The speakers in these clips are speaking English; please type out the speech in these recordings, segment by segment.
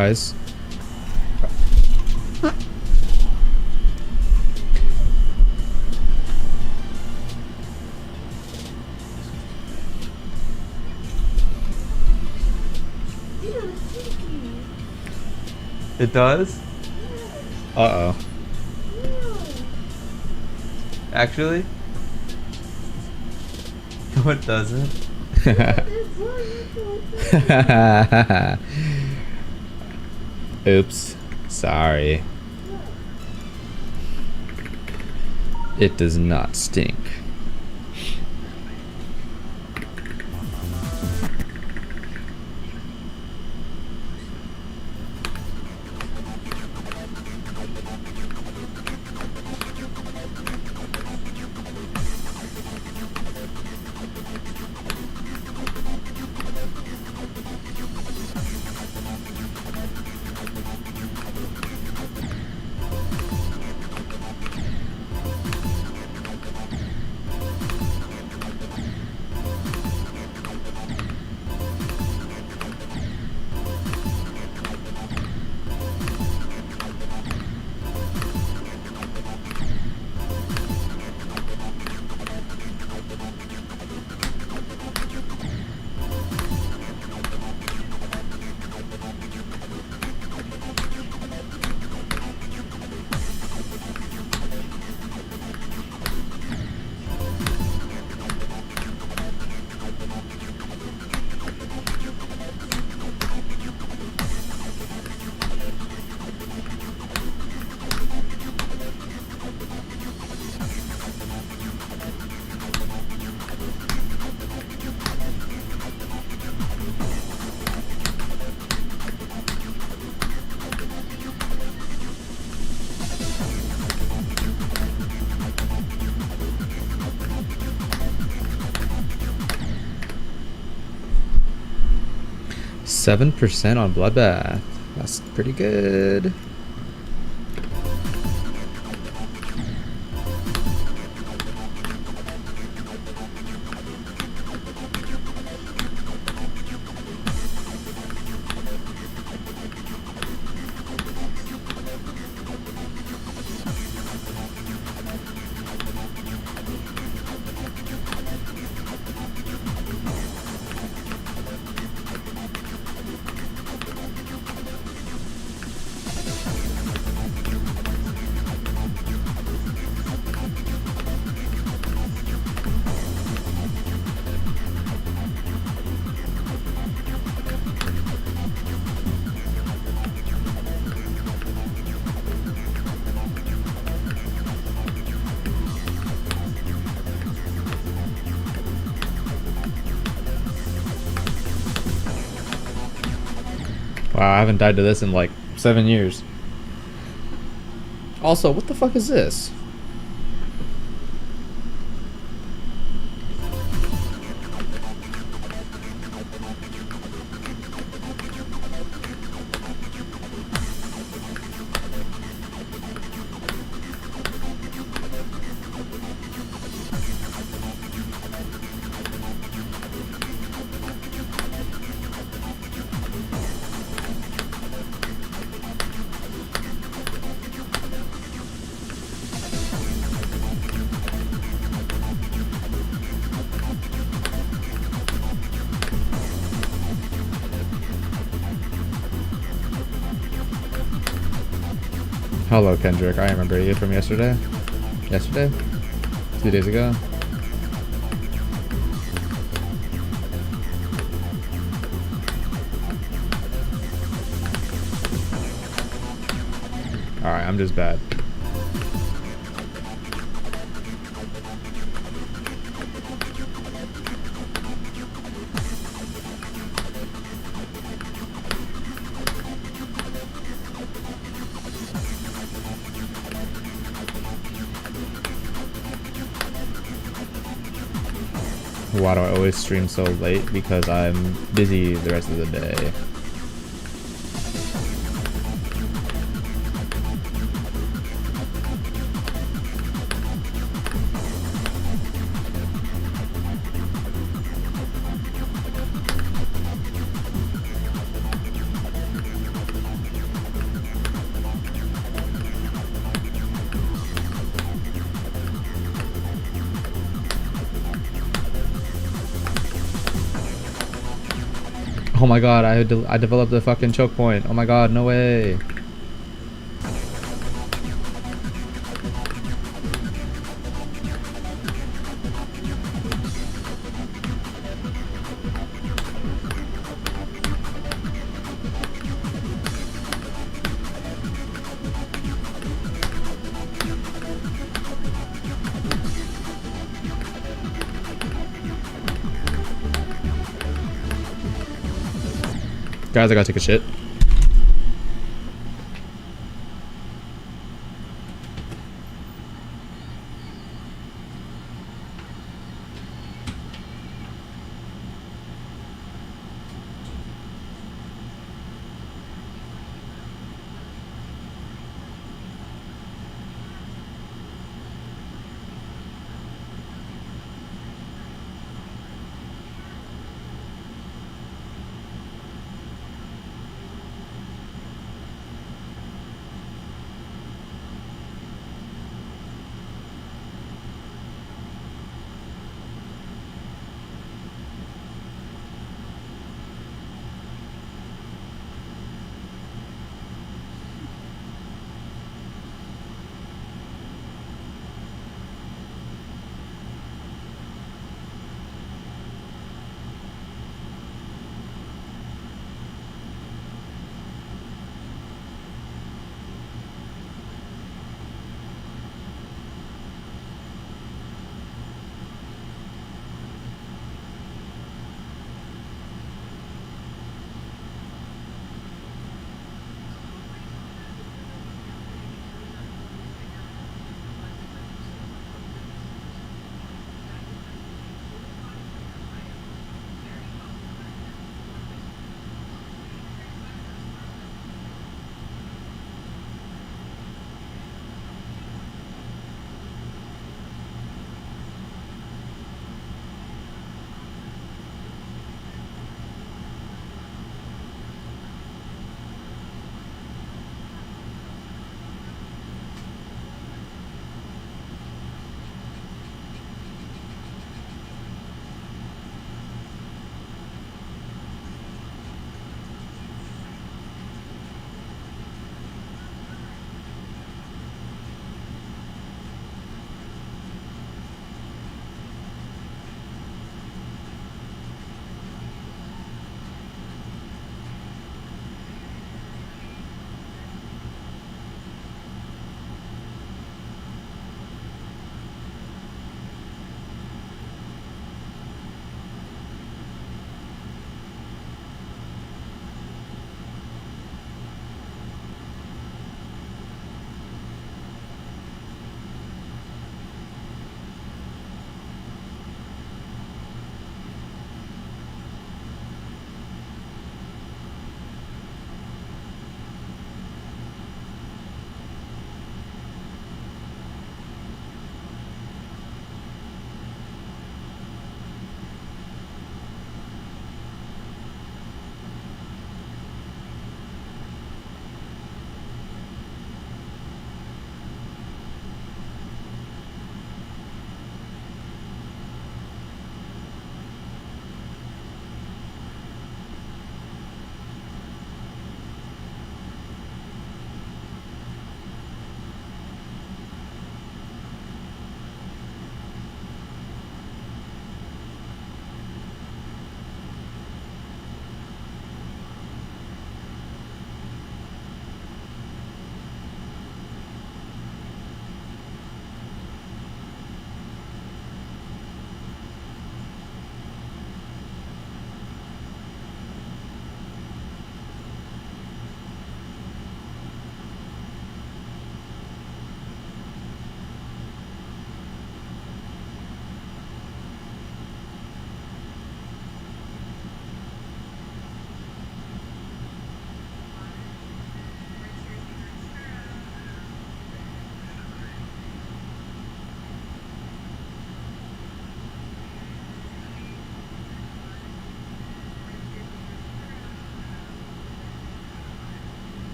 guys. It does? Uh-oh. Actually? No, it doesn't. Oops. Sorry. It does not stink. %7 on Bloodbath. That's pretty good. Wow, I haven't died to this in like 7 years. Also, what the fuck is this? Hello, Kendrick. I remember you from yesterday. Yesterday? 2 days ago. Alright, I'm just bad. Why do I always stream so late? Because I'm busy the rest of the day. Oh my god, I developed a fucking choke point. Oh my god, no way. Guys, I gotta take a shit.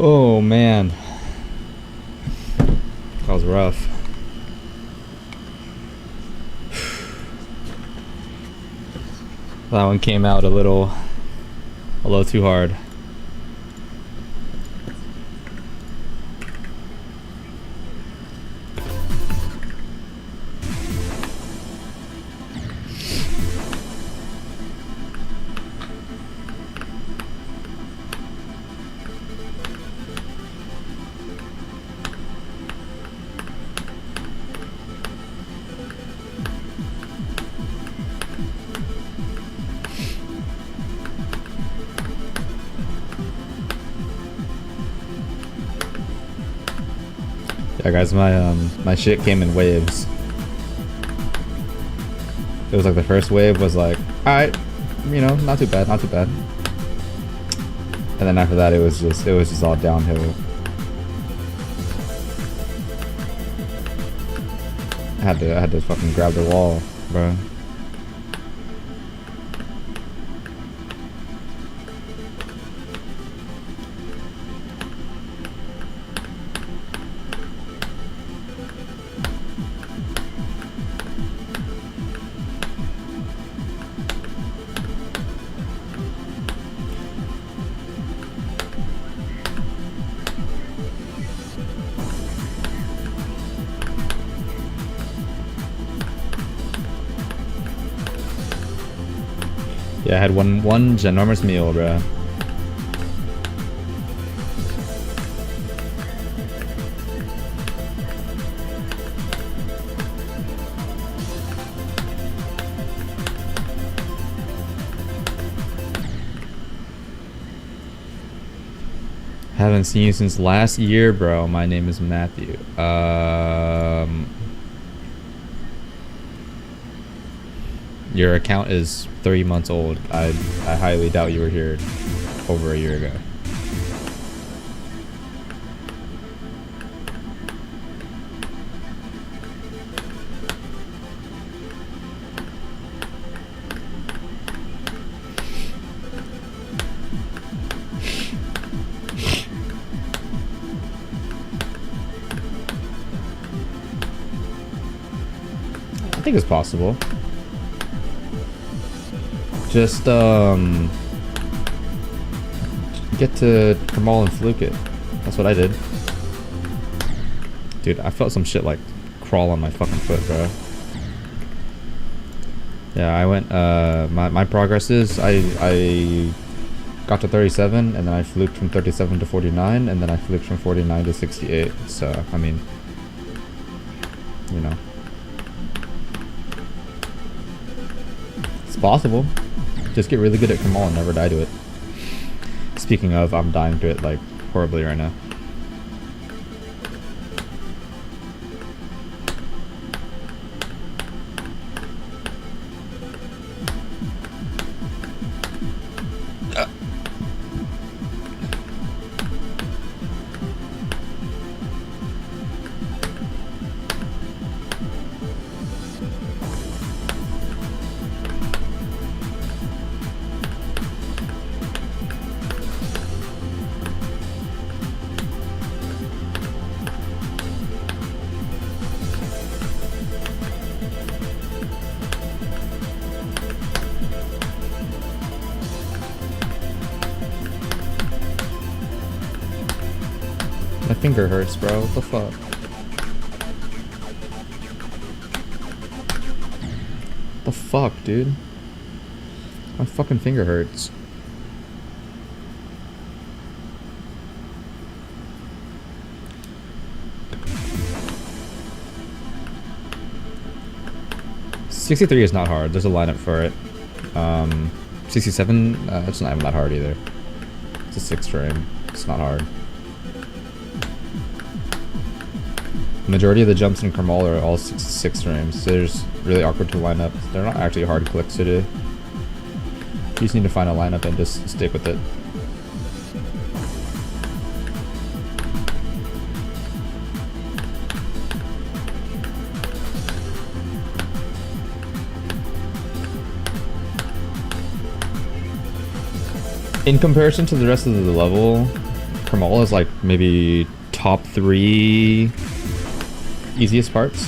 Oh man, that was rough. That one came out a little too hard. Yeah, guys, my shit came in waves. It was like the first wave was like, alright, you know, not too bad, not too bad. And then after that, it was just all downhill. I had to fucking grab the wall, bro. Yeah, I had one ginormous meal, bro. Haven't seen you since last year, bro. My name is Matthew. Your account is 3 months old. I highly doubt you were here over a year ago. I think it's possible. Just get to Kamal and fluke it. That's what I did. Dude, I felt some shit like crawl on my fucking foot, bro. Yeah, I went my progress is I got to 37 and then I fluked from 37 to 49 and then I fluked from 49 to 68. So, I mean, you know. It's possible. Just get really good at Kamal and never die to it. Speaking of, I'm dying to it like horribly right now. My finger hurts, bro. What the fuck? The fuck, dude? My fucking finger hurts. $63 is not hard. There's a lineup for it. 67, it's not even that hard either. It's a 6 frame. It's not hard. Majority of the jumps in Kamal are all 6 frames, so they're just really awkward to line up. They're not actually hard clicks to do. You just need to find a lineup and just stick with it. In comparison to the rest of the level, Kermol is like maybe top 3 easiest parts.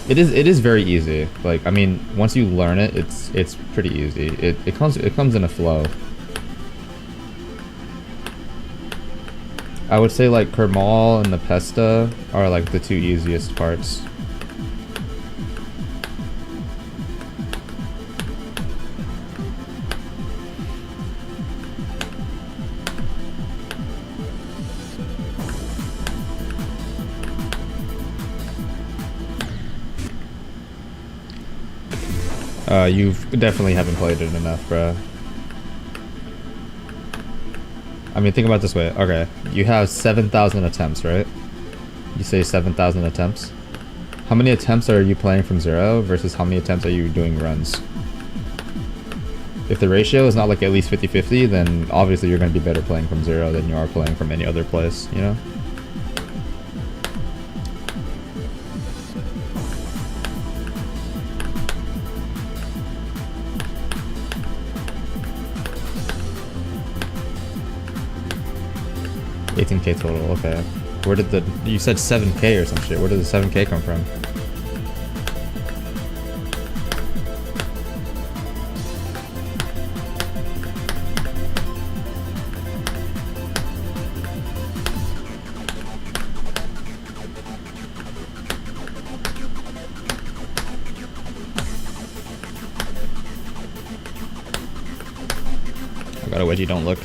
It is very easy. Like, I mean, once you learn it, it's pretty easy. It comes in a flow. I would say like Kermol and the Pesta are like the 2 easiest parts. You definitely haven't played it enough, bruh. I mean, think about it this way. Okay, you have 7,000 attempts, right? You say 7,000 attempts. How many attempts are you playing from 0 versus how many attempts are you doing runs? If the ratio is not like at least 50-50, then obviously you're going to be better playing from 0 than you are playing from any other place, you know? $18K total, okay. Where did you said 7K or some shit. Where did the 7K come from? I got a wedgie, don't look.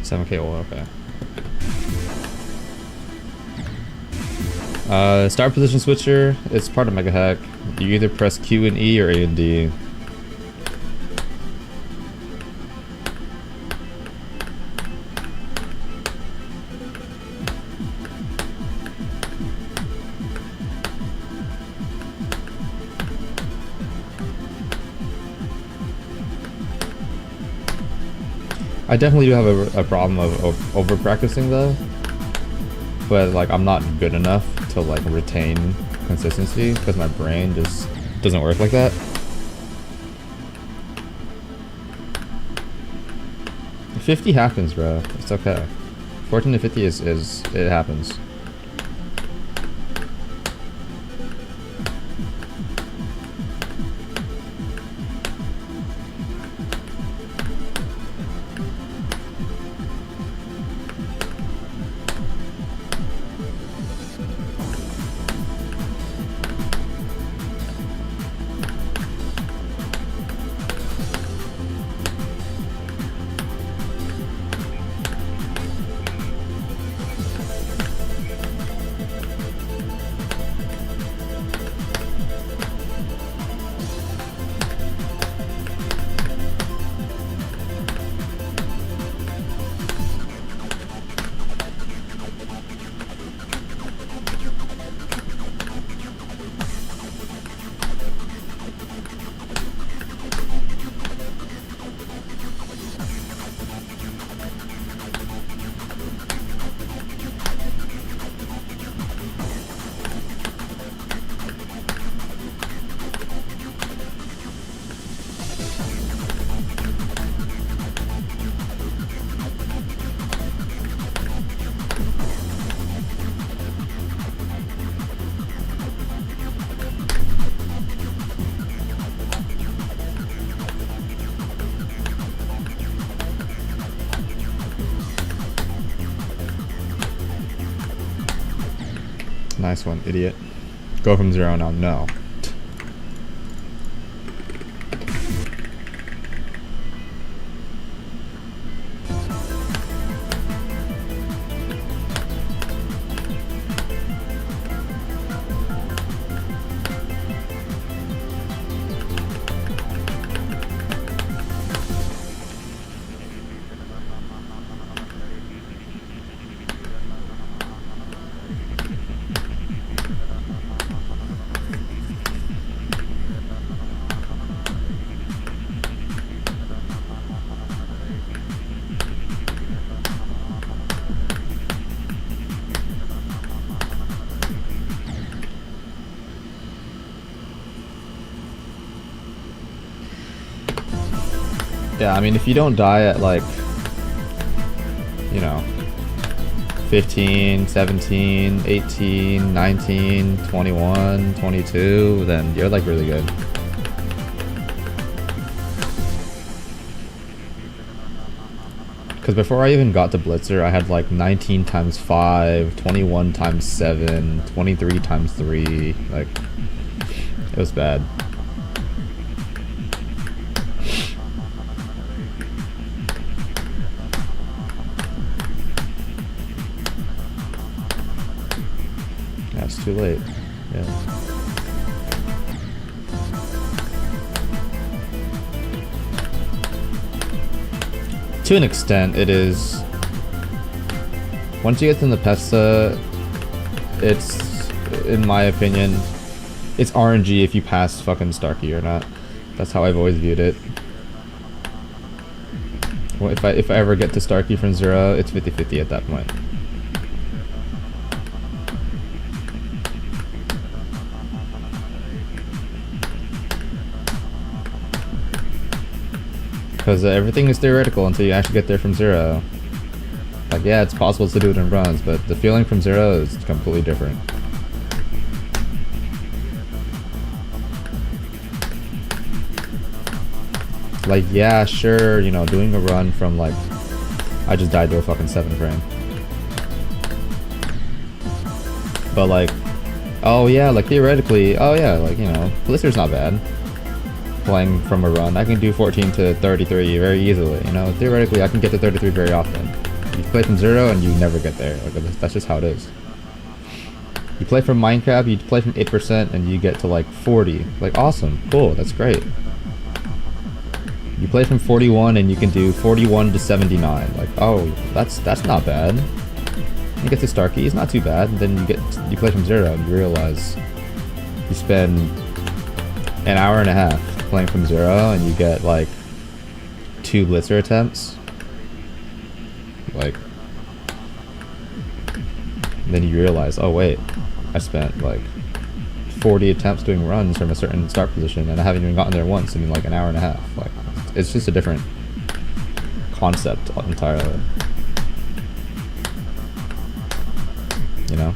$7K oil, okay. Start position switcher, it's part of Mega Hack. You either press Q and E or A and D. I definitely do have a problem of over practicing though, but like I'm not good enough to like retain consistency because my brain just doesn't work like that. 50 happens, bro. It's okay. 14 to 50 is it happens. Nice one, idiot. Go from 0 now. No. Yeah, I mean, if you don't die at like, you know, 15, 17, 18, 19, 21, 22, then you're like really good. Because before I even got to Blitzer, I had like 19 times 5, 21 times 7, 23 times 3. Like, it was bad. Yeah, it's too late. Yeah. To an extent, it is. Once you get to the Pesta, it's, in my opinion, it's RNG if you pass fucking Starkey or not. That's how I've always viewed it. Well, if I ever get to Starkey from 0, it's 50-50 at that point. Because everything is theoretical until you actually get there from 0. Like, yeah, it's possible to do it in runs, but the feeling from 0 is completely different. Like, yeah, sure, you know, doing a run from, like, I just died to a fucking 7 frame. But, like, oh yeah, like, theoretically, oh yeah, like, you know, Blizzard's not bad. Playing from a run, I can do 14 to 33 very easily, you know, theoretically I can get to 33 very often. You play from 0 and you never get there, like, that's just how it is. You play from Minecraft, you play from 8% and you get to like 40, like awesome, cool, that's great. You play from 41 and you can do 41 to 79, like, oh, that's not bad. You get to Starkey, it's not too bad, and then you play from 0 and you realize you spend an hour and a half playing from 0 and you get like 2 Blitzer attempts, like, then you realize, oh wait, I spent like 40 attempts doing runs from a certain start position and I haven't even gotten there once in like an hour and a half. Like, it's just a different concept entirely, you know?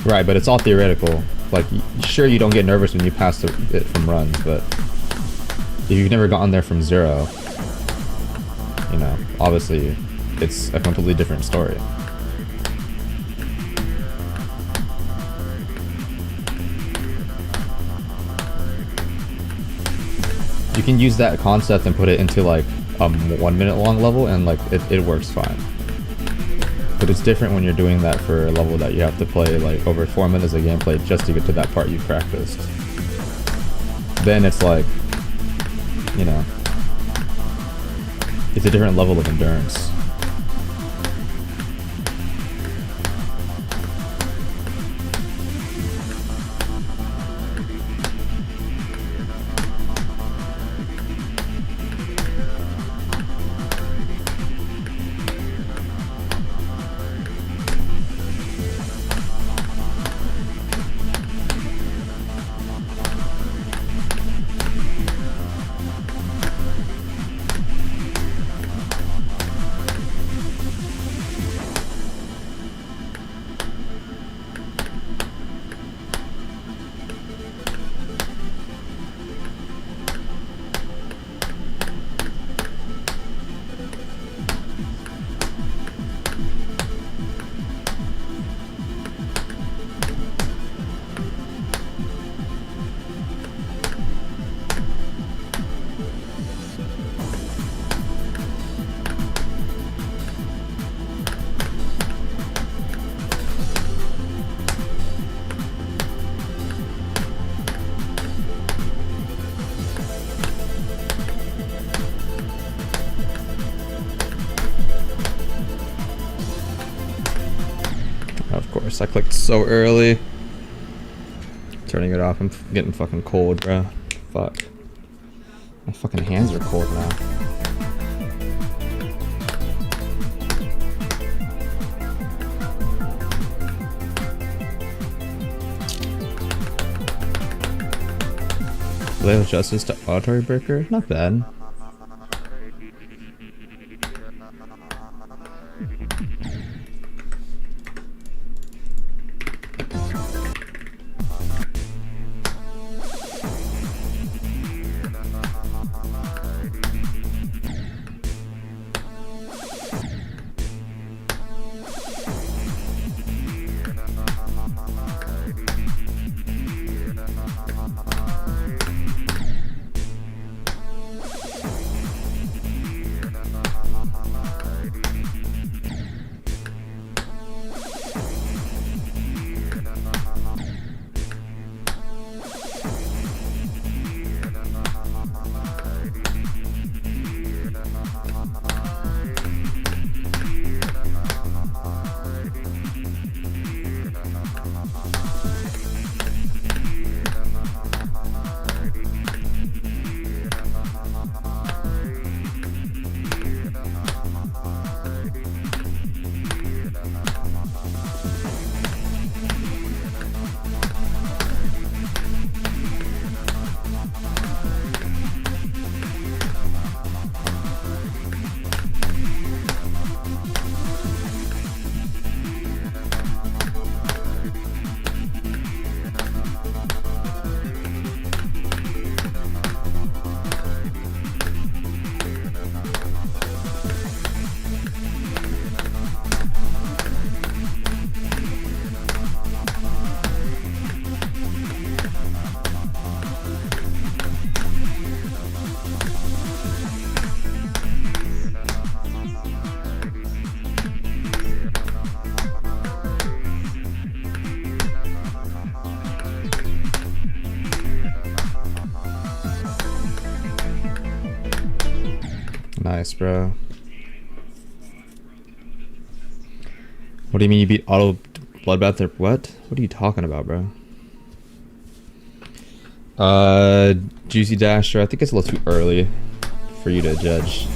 Right, but it's all theoretical. Like, sure, you don't get nervous when you pass it from runs, but if you've never gotten there from 0, you know, obviously it's a completely different story. You can use that concept and put it into like a 1 minute long level and like it works fine. But it's different when you're doing that for a level that you have to play like over 4 minutes of gameplay just to get to that part you practiced. Then it's like, you know, it's a different level of endurance. Of course, I clicked so early. Turning it off, I'm getting fucking cold, bro. Fuck. My fucking hands are cold now. Little justice to auditory breaker? Not bad. Nice, bro. What do you mean you beat auto bloodbath or what? What are you talking about, bro? Juicy Dasher, I think it's a little too early for you to judge.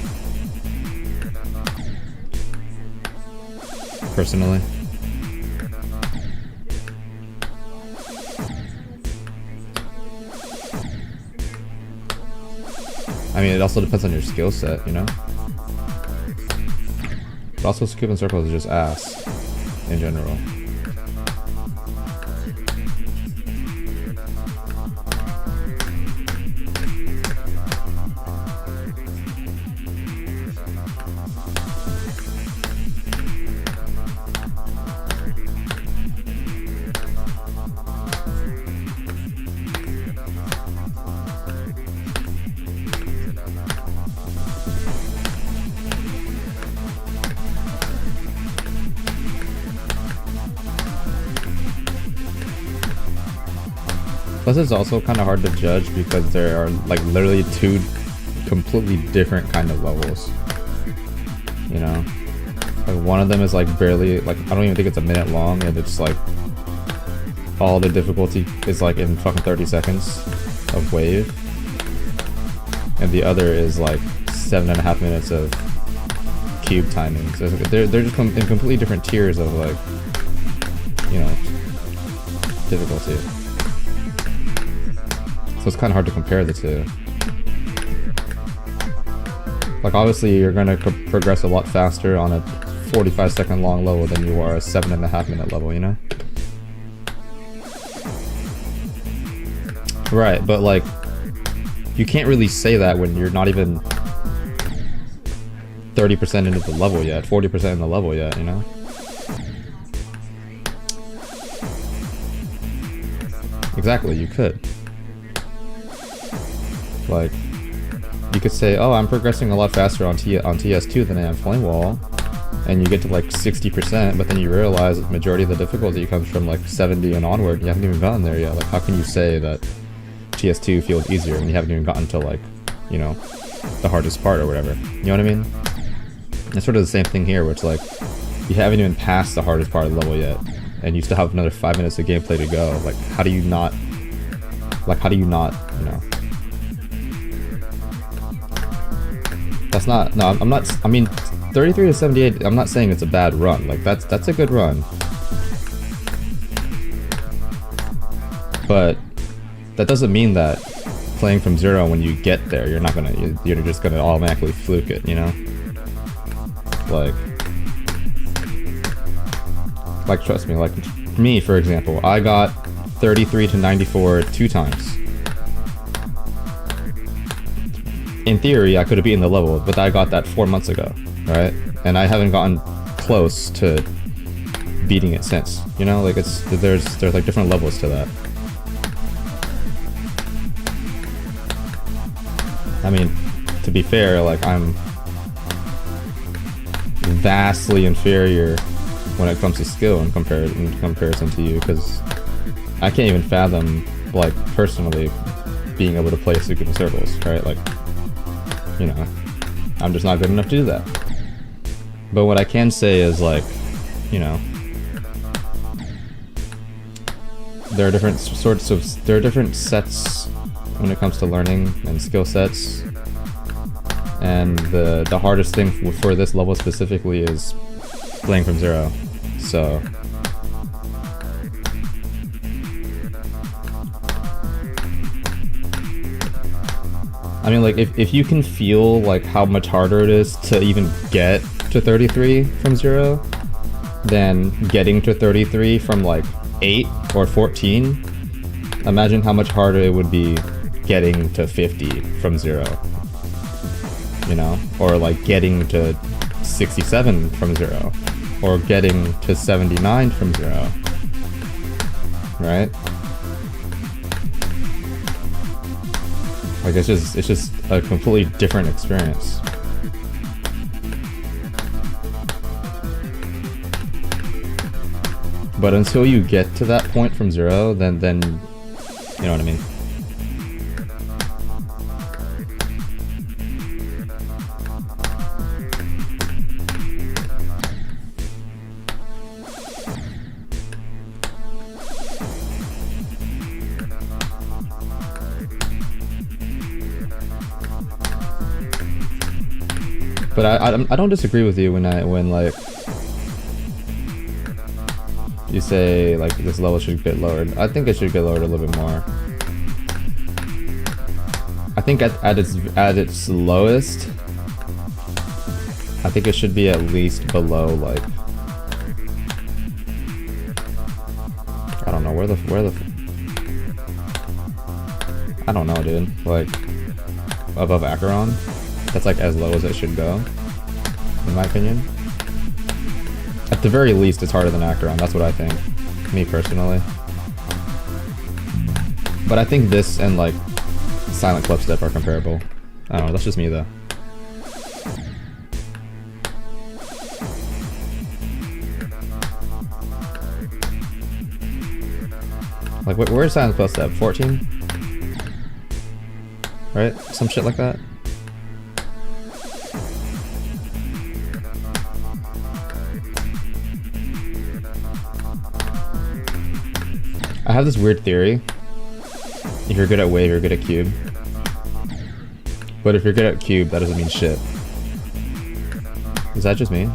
Personally. I mean, it also depends on your skill set, you know? But also, scoop and circles is just ass in general. Plus, it's also kind of hard to judge because there are like literally two completely different kind of levels. You know, like one of them is like barely, like I don't even think it's a minute long, and it's like all the difficulty is like in fucking 30 seconds of wave, and the other is like 7.5 minutes of cube timing. So they're just in completely different tiers of like, you know, difficulty. So it's kind of hard to compare the two. Like obviously you're gonna progress a lot faster on a 45-second long level than you are a 7.5 minute level, you know? Right, but like, you can't really say that when you're not even 30% into the level yet, 40% in the level yet, you know? Exactly, you could. Like, you could say, oh, I'm progressing a lot faster on TS2 than I am Flame Wall, and you get to like 60%, but then you realize the majority of the difficulty comes from like 70 and onward. You haven't even gotten there yet. Like, how can you say that TS2 feels easier when you haven't even gotten to like, you know, the hardest part or whatever? You know what I mean? It's sort of the same thing here, where it's like, you haven't even passed the hardest part of the level yet, and you still have another 5 minutes of gameplay to go. Like, how do you not, you know? That's not, no, I'm not, I mean, 33 to 78, I'm not saying it's a bad run. Like, that's a good run. But that doesn't mean that playing from zero, when you get there, you're not gonna, you're just gonna automatically fluke it, you know? Like trust me, like me, for example, I got 33 to 94 2 times. In theory, I could have beaten the level, but I got that 4 months ago, right? And I haven't gotten close to beating it since, you know? Like there's like different levels to that. I mean, to be fair, like I'm vastly inferior when it comes to skill in comparison to you, because I can't even fathom, like, personally being able to play Sukuba circles, right? Like, you know, I'm just not good enough to do that. But what I can say is, like, you know, there are different sets when it comes to learning and skill sets, and the hardest thing for this level specifically is playing from zero. So I mean, like, if you can feel like how much harder it is to even get to 33 from zero than getting to 33 from like 8 or 14, imagine how much harder it would be getting to 50 from zero, you know, or like getting to 67 from zero, or getting to 79 from zero, right? Like, it's just a completely different experience. But until you get to that point from zero, then you know what I mean. But I don't disagree with you when like you say like this level should get lowered. I think it should get lowered a little bit more. I think at its lowest, I think it should be at least below, like, I don't know where the I don't know, dude. Like above Acheron. That's like as low as it should go, in my opinion. At the very least, it's harder than Acheron. That's what I think, me personally. But I think this and like Silent Clubstep are comparable. I don't know. That's just me though. Like, where's Silent Clubstep? 14? Right? Some shit like that. I have this weird theory. If you're good at wave, you're good at cube. But if you're good at cube, that doesn't mean shit. Is that just me?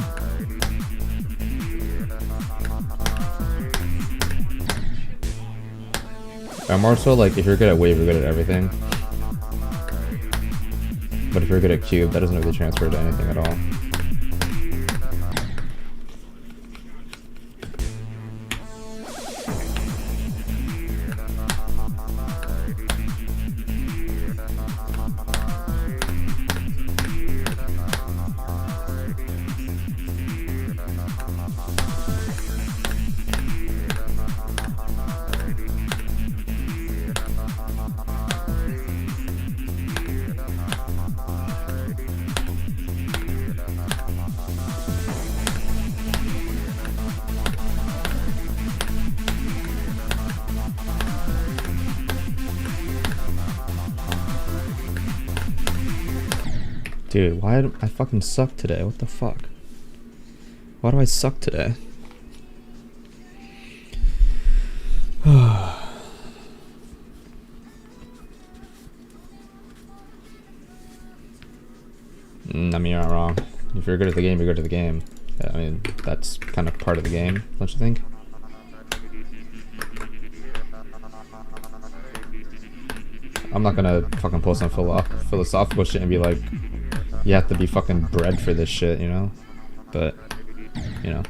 I'm also like, if you're good at wave, you're good at everything. But if you're good at cube, that doesn't really transfer to anything at all. Dude, why do I fucking suck today? What the fuck? Why do I suck today? I mean, you're not wrong. If you're good at the game, you're good at the game. I mean, that's kind of part of the game, don't you think? I'm not gonna fucking post some philosophical shit and be like, you have to be fucking bred for this shit, you know? But, you know.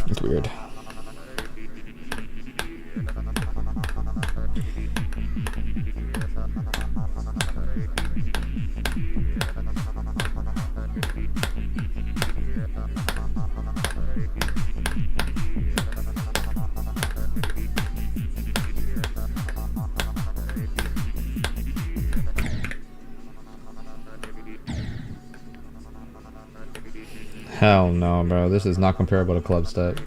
It's weird. Hell no, bro. This is not comparable to club step.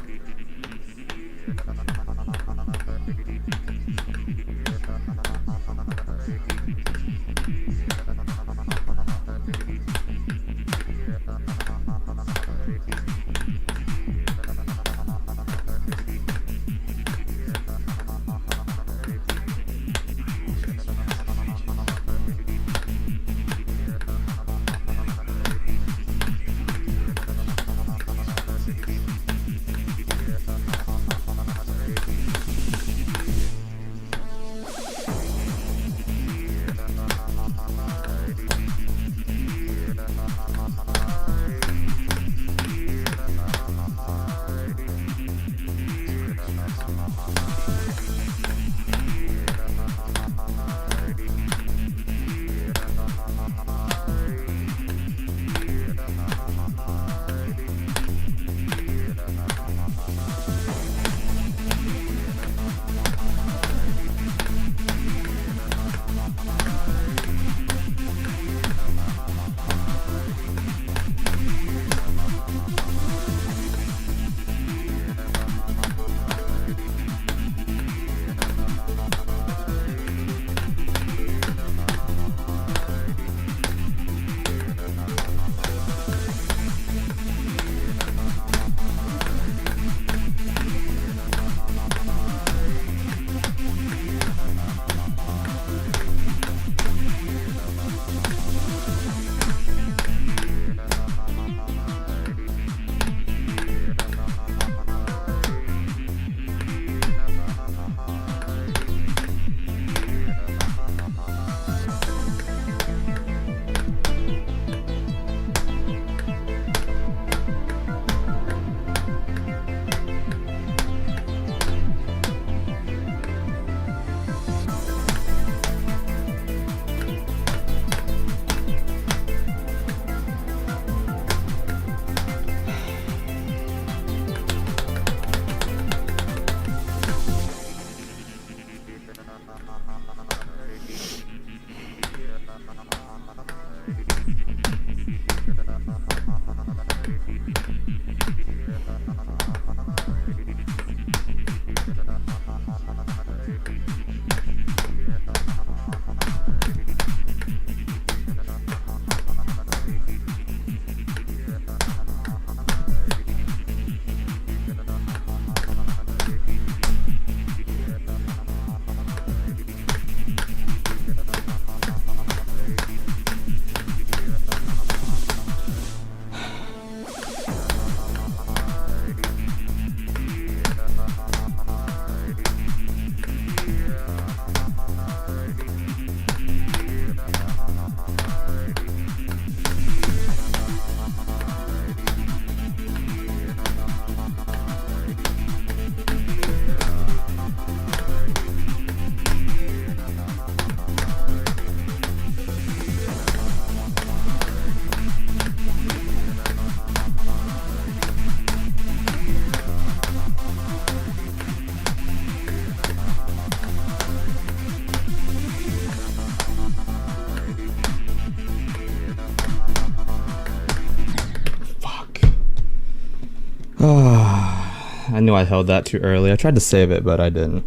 I knew I held that too early. I tried to save it, but I didn't.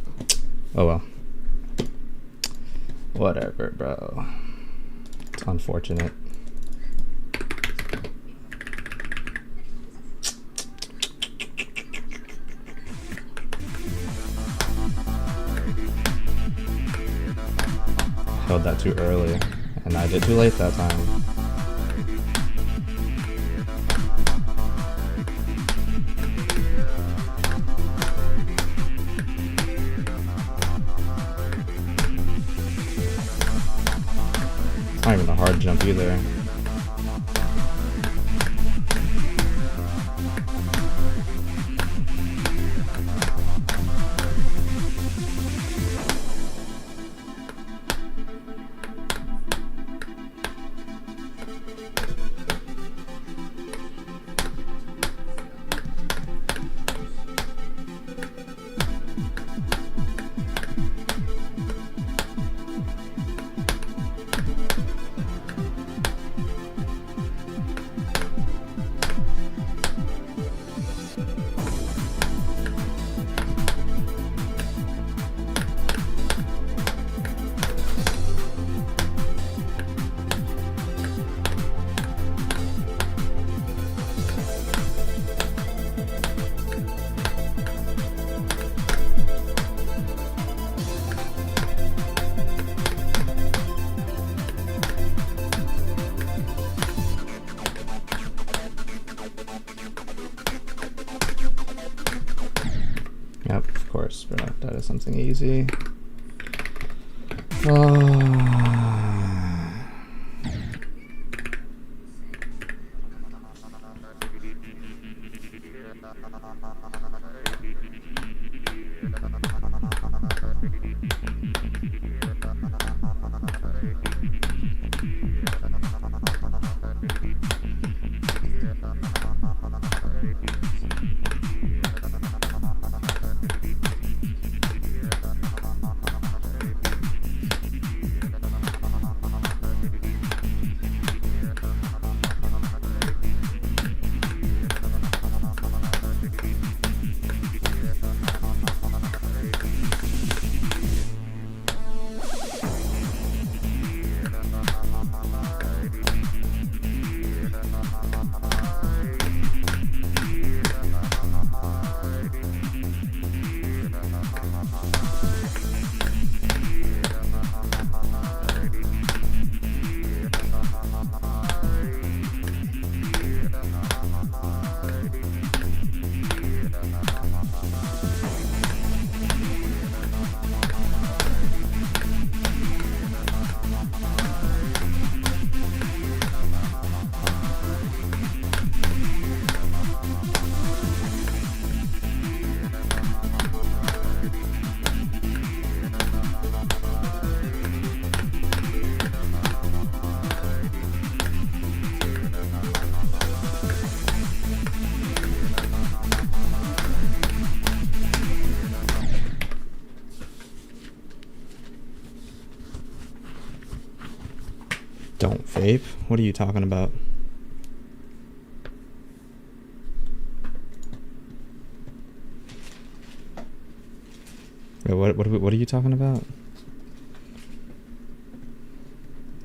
Oh well. Whatever, bro. It's unfortunate. Held that too early, and I did too late that time. won't be there. Yep, of course, we're not that is something easy. Don't vape? What are you talking about? Wait, what are you talking about?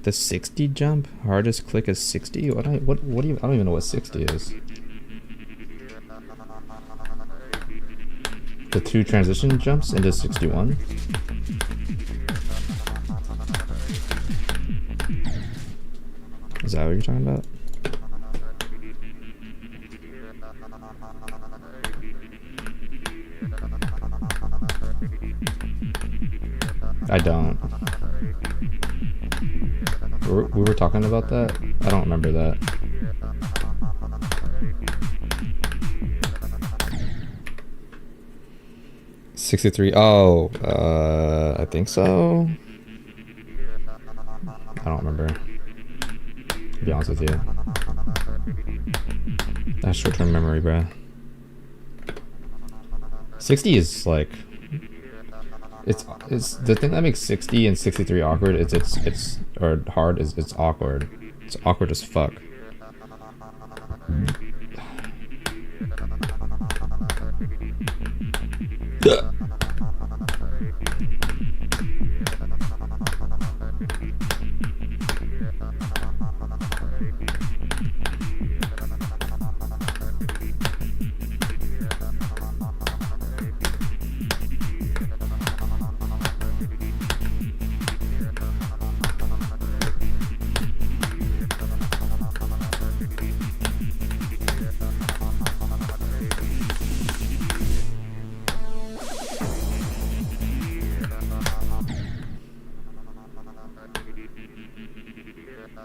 The 60 jump? Hardest click is 60? What do you, I don't even know what 60 is. The 2 transition jumps into 61? Is that what you're talking about? I don't. We were talking about that? I don't remember that. $63. Oh, I think so. I don't remember. To be honest with you. That's short-term memory, bruh. 60 is like... It's the thing that makes 60 and 63 awkward is it's or hard is it's awkward. It's awkward as fuck.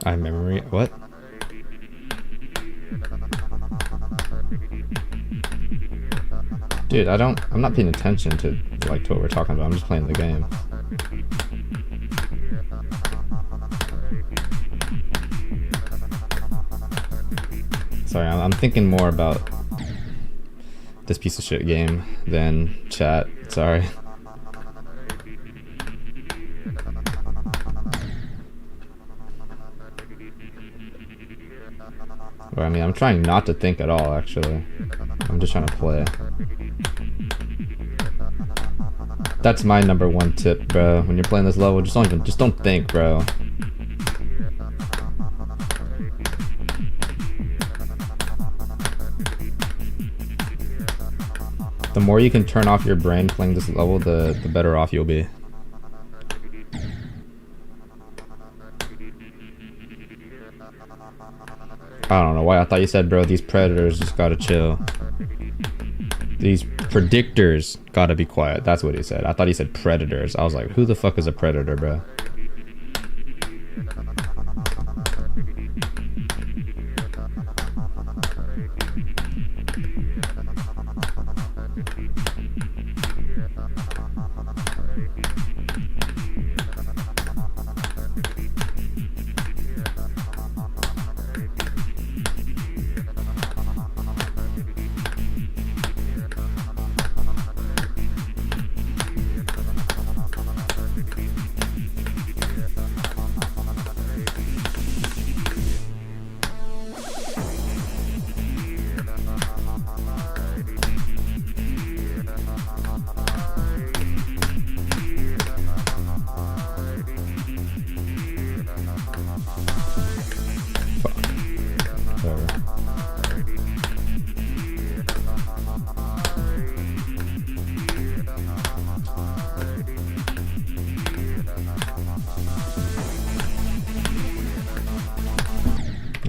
I memory what? Dude, I'm not paying attention to like to what we're talking about. I'm just playing the game. Sorry, I'm thinking more about this piece of shit game than chat. Sorry. But I mean, I'm trying not to think at all, actually. I'm just trying to play. That's my #1 tip, bro. When you're playing this level, just don't think, bro. The more you can turn off your brain playing this level, the better off you'll be. I don't know why I thought you said, bro, these predators just gotta chill. These predictors gotta be quiet. That's what he said. I thought he said predators. I was like, who the fuck is a predator, bro?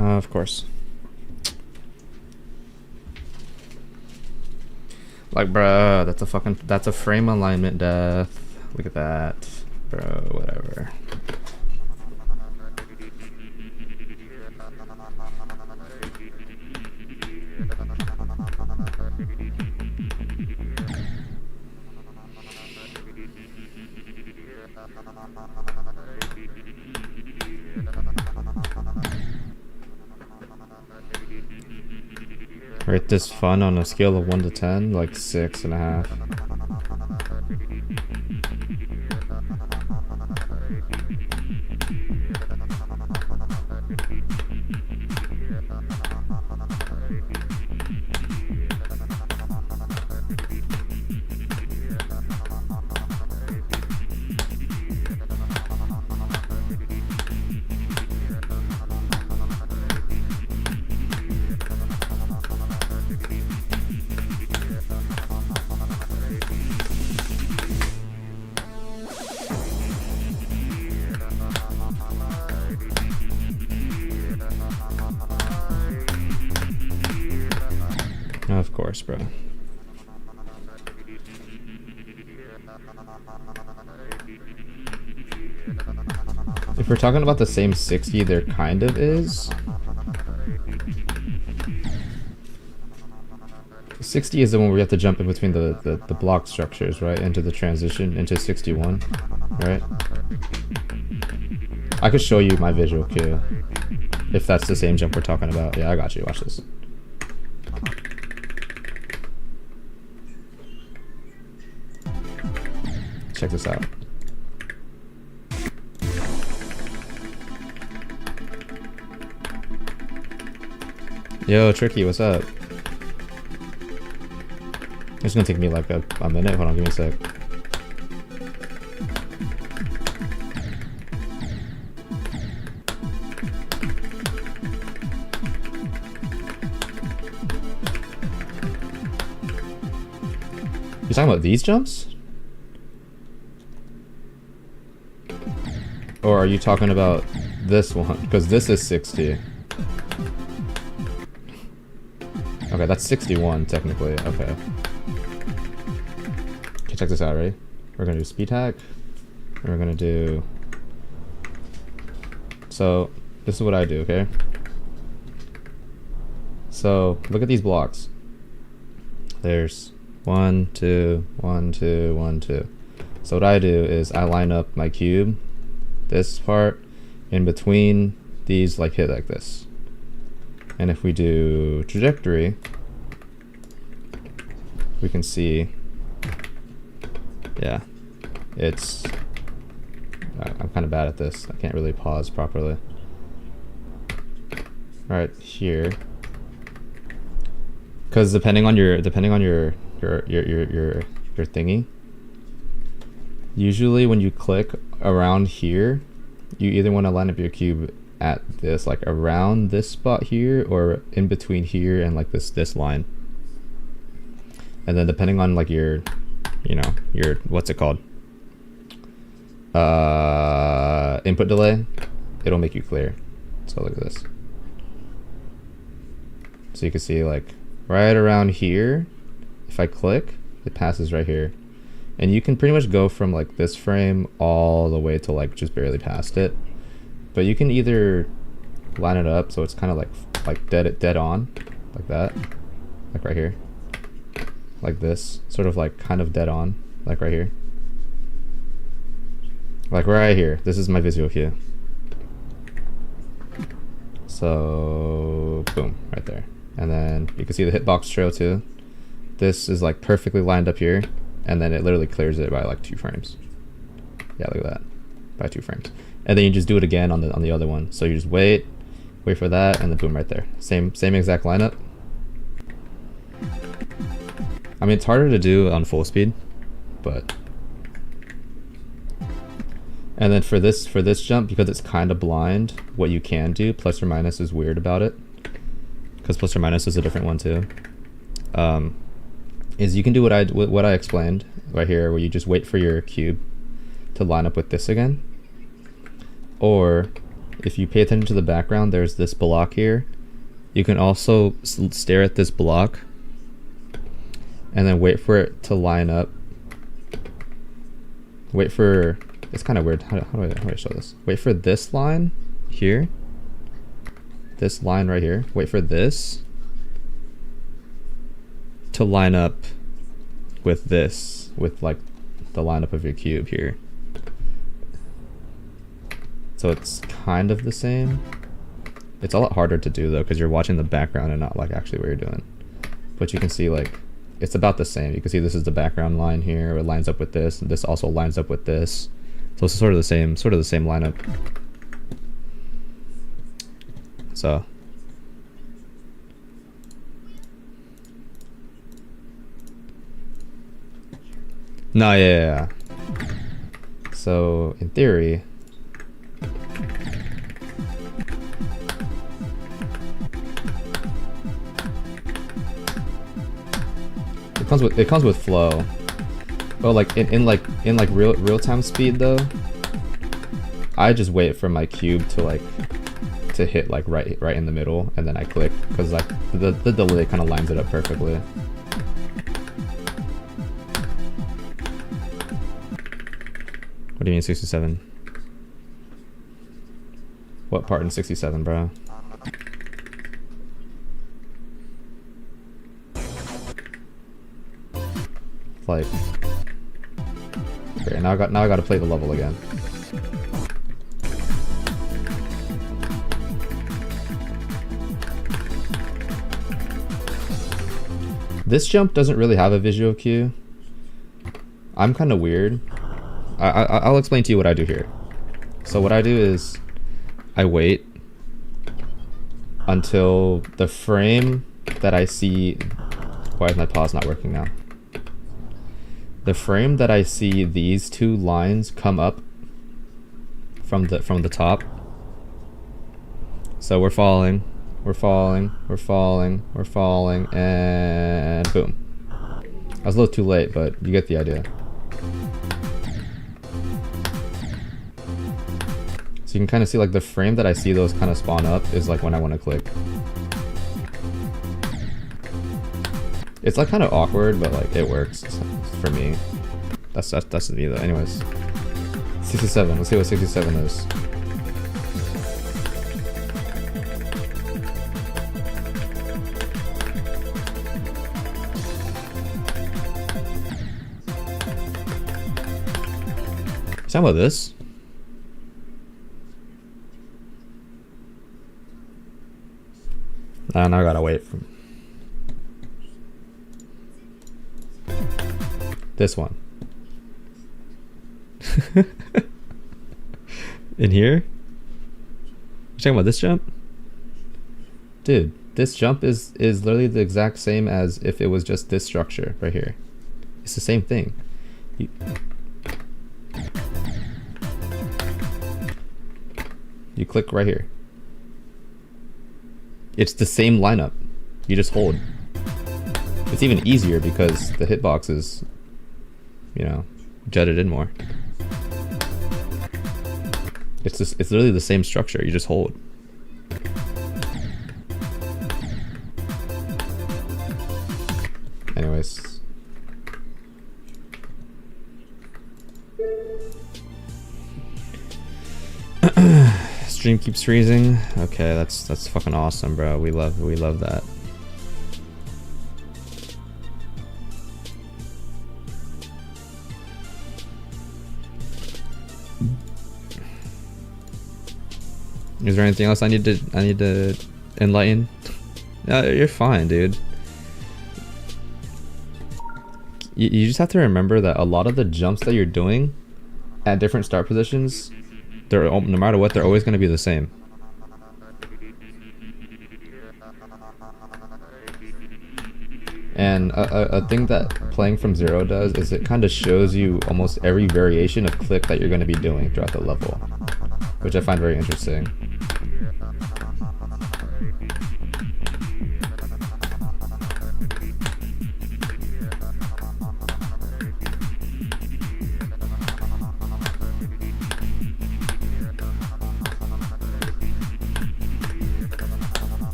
Of course. Like, bruh, that's a frame alignment death. Look at that. Bro, whatever. Rate this fun on a scale of 1 to 10, like 6.5. Of course, bro. If we're talking about the same 60, there kind of is. 60 is the one where we have to jump in between the block structures, right? Into the transition, into 61, right? I could show you my visual cue. If that's the same jump we're talking about. Yeah, I got you. Watch this. Check this out. Yo, Tricky, what's up? It's gonna take me like a minute. Hold on, give me a sec. You're talking about these jumps? Or are you talking about this one? Because this is 60. Okay, that's 61 technically. Okay. Okay, check this out, right? We're gonna do speed hack. And we're gonna do. So this is what I do, okay? So look at these blocks. There's 1, 2, 1, 2, 1, 2. So what I do is I line up my cube, this part, in between these, like hit like this. And if we do trajectory, we can see, yeah, it's, I'm kind of bad at this. I can't really pause properly. Right here, because depending on your thingy, usually when you click around here, you either want to line up your cube at this, like around this spot here, or in between here and like this line. And then depending on like your, you know, your, what's it called? Input delay, it'll make you clear. So look at this. So you can see like right around here, if I click, it passes right here. And you can pretty much go from like this frame all the way to like just barely past it. But you can either line it up so it's kind of like dead on, like that, like right here, like this, sort of like kind of dead on, like right here, like right here. This is my visual cue. So boom, right there. And then you can see the hitbox trail too. This is like perfectly lined up here, and then it literally clears it by like 2 frames. Yeah, look at that, by 2 frames. And then you just do it again on the other one. So you just wait for that, and then boom, right there. Same exact lineup. I mean, it's harder to do on full speed, but. And then for this jump, because it's kind of blind, what you can do, plus or minus is weird about it, because plus or minus is a different one too. Is you can do what I explained right here, where you just wait for your cube to line up with this again. Or if you pay attention to the background, there's this block here. You can also stare at this block and then wait for it to line up. Wait for, it's kind of weird. How do I show this? Wait for this line here. This line right here. Wait for this to line up with this, with like the lineup of your cube here. So it's kind of the same. It's a lot harder to do though, because you're watching the background and not like actually what you're doing. But you can see like, it's about the same. You can see this is the background line here. It lines up with this, and this also lines up with this. So it's sort of the same lineup. So. No, yeah. So in theory, it comes with flow. But like in real time speed though, I just wait for my cube to hit like right in the middle, and then I click, because like the delay kind of lines it up perfectly. What do you mean 67? What part in 67, bro? Like, okay, now I got to play the level again. This jump doesn't really have a visual cue. I'm kind of weird. I'll explain to you what I do here. So what I do is I wait until the frame that I see. Why is my pause not working now? The frame that I see these 2 lines come up from the top. So we're falling, and boom. I was a little too late, but you get the idea. So you can kind of see like the frame that I see those kind of spawn up is like when I want to click. It's like kind of awkward, but like it works for me. That's me though. Anyways, 67. Let's see what 67 is. talking about this? I gotta wait for this one. In here? You talking about this jump? Dude, this jump is literally the exact same as if it was just this structure right here. It's the same thing. You click right here. It's the same lineup. You just hold. It's even easier because the hitbox is, you know, jutted in more. It's literally the same structure. You just hold. Anyways. Stream keeps freezing. Okay, that's fucking awesome, bro. We love that. Is there anything else I need to enlighten? You're fine, dude. You just have to remember that a lot of the jumps that you're doing at different start positions, no matter what, they're always going to be the same. And a thing that playing from zero does is it kind of shows you almost every variation of click that you're going to be doing throughout the level, which I find very interesting.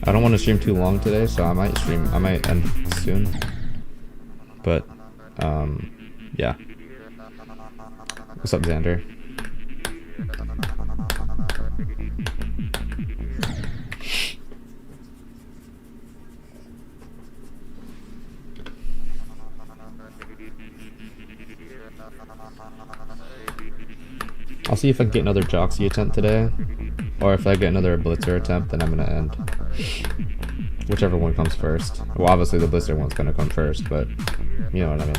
I don't want to stream too long today, so I might end soon. But, yeah. What's up, Xander? I'll see if I can get another Joxy attempt today. Or if I get another Blitzer attempt, then I'm gonna end. Whichever one comes first. Well, obviously the Blitzer one's gonna come first, but you know what I mean.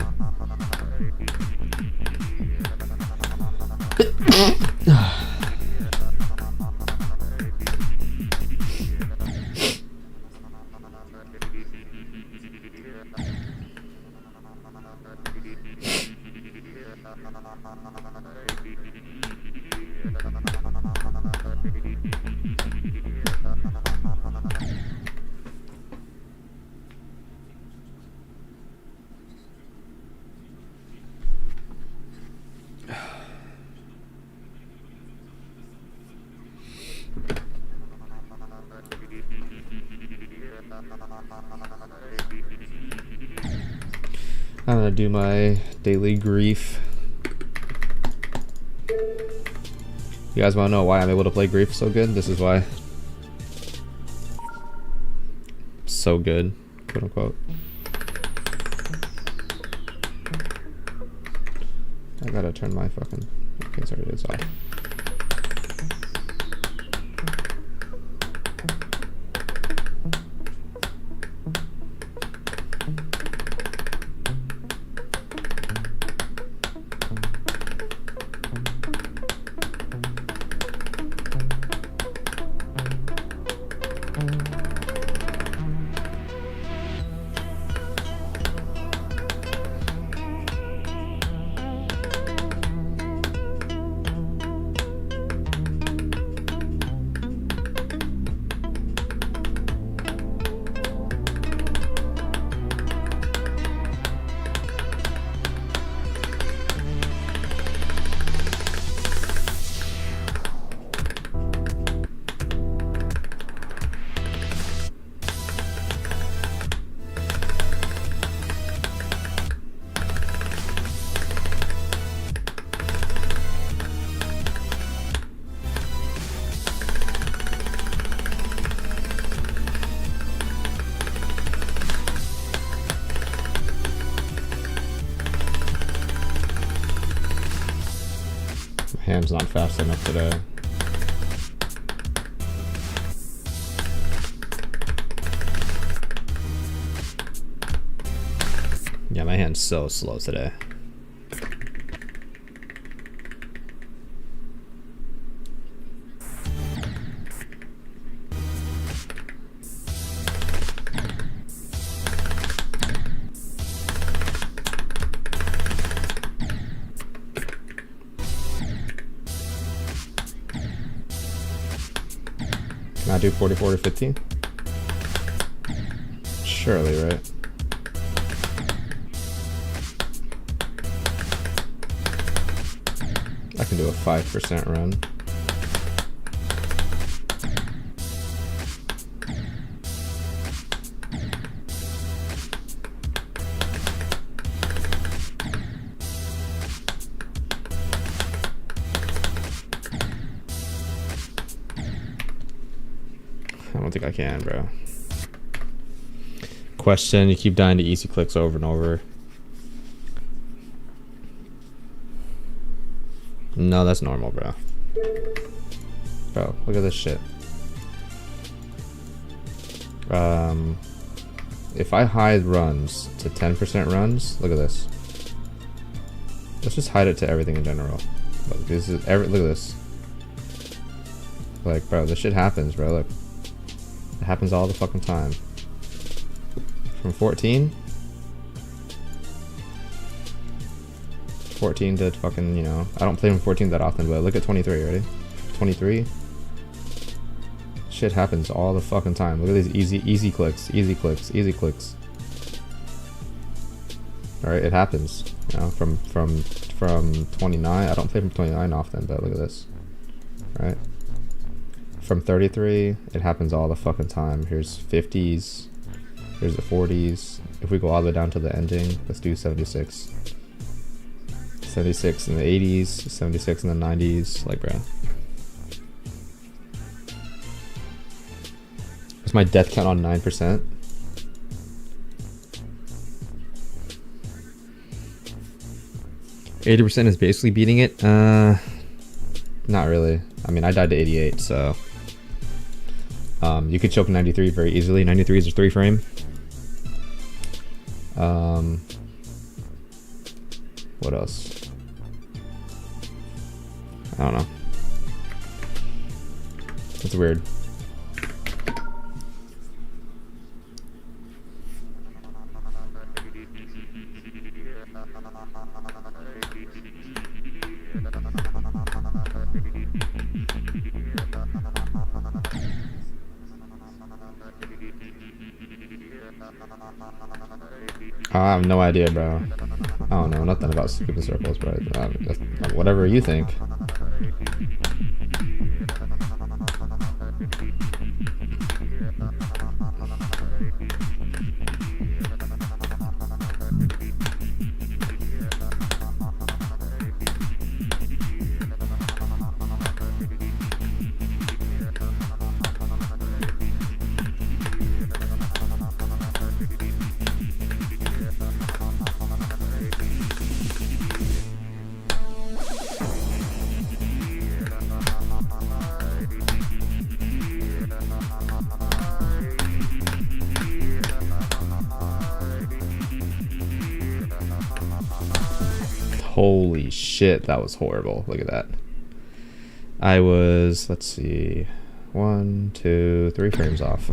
I'm gonna do my daily grief. You guys wanna know why I'm able to play grief so good? This is why. So good, quote unquote. I gotta turn my fucking... Okay, sorry, it's off. My hand's not fast enough today. Yeah, my hand's so slow today. Can I do 44 to 15? Surely, right? I can do a 5% run. I don't think I can, bro. Question, you keep dying to easy clicks over and over. No, that's normal, bro. Bro, look at this shit. If I hide runs to 10% runs, look at this. Let's just hide it to everything in general. Look, this is look at this. Like, bro, this shit happens, bro. Look. It happens all the fucking time. From 14 to fucking, you know, I don't play from 14 that often, but look at 23, ready? 23. Shit happens all the fucking time. Look at these easy clicks, easy clicks, easy clicks. Alright, it happens. You know, from 29, I don't play from 29 often, but look at this. Right? From 33, it happens all the fucking time. Here's 50s. Here's the 40s. If we go all the way down to the ending, let's do 76. 76 in the 80s, 76 in the 90s. Like, bro. Is my death count on 9%? %, is basically beating it? Not really. I mean, I died to 88, so... you could choke 93 very easily. 93 is a 3 frame. What else? I don't know. It's weird. I have no idea, bro. I don't know nothing about stupid circles, bro. Whatever you think. Holy shit, that was horrible. Look at that. I was, let's see, 1, 2, 3 frames off.